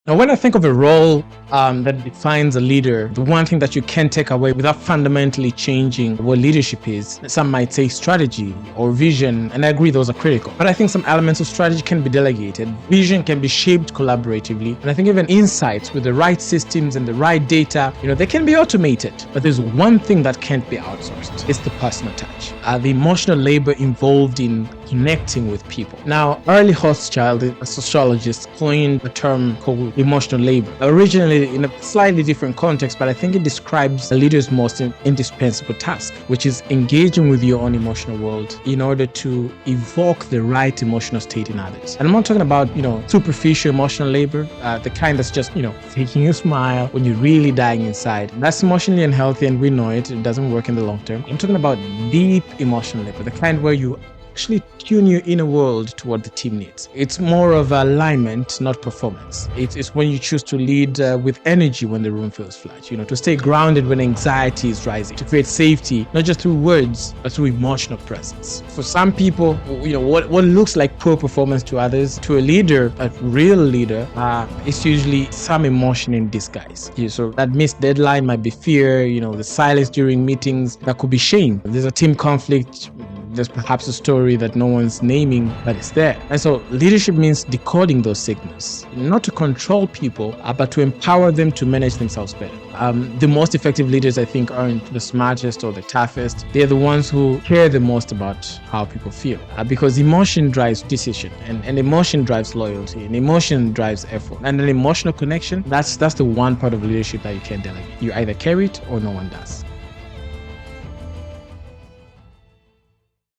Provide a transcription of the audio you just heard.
Now, when I think of a role that defines a leader, the one thing that you can take away without fundamentally changing what leadership is, some might say strategy or vision, and I agree those are critical. But I think some elements of strategy can be delegated. Vision can be shaped collaboratively. And I think even insights with the right systems and the right data, they can be automated. But there's one thing that can't be outsourced. It's the personal touch. The emotional labor involved in connecting with people. Now, Early Hochschild, a sociologist, coined a term called emotional labor. Originally in a slightly different context, but I think it describes a leader's most indispensable task, which is engaging with your own emotional world in order to evoke the right emotional state in others. And I'm not talking about, superficial emotional labor, the kind that's just, making you smile when you're really dying inside. That's emotionally unhealthy, and we know it. It doesn't work in the long term. I'm talking about deep emotional labor, the kind where you actually tune your inner world to what the team needs. It's more of alignment, not performance. It's when you choose to lead with energy when the room feels flat, to stay grounded when anxiety is rising, to create safety, not just through words, but through emotional presence. For some people, what looks like poor performance to others, to a leader, a real leader, it's usually some emotion in disguise. So that missed deadline might be fear, the silence during meetings, that could be shame. There's a team conflict, there's perhaps a story that no one's naming, but it's there. And so leadership means decoding those signals, not to control people, but to empower them to manage themselves better. The most effective leaders, I think, aren't the smartest or the toughest. They're the ones who care the most about how people feel, because emotion drives decision, and emotion drives loyalty, and emotion drives effort. And an emotional connection, that's the one part of leadership that you can't delegate. You either carry it or no one does.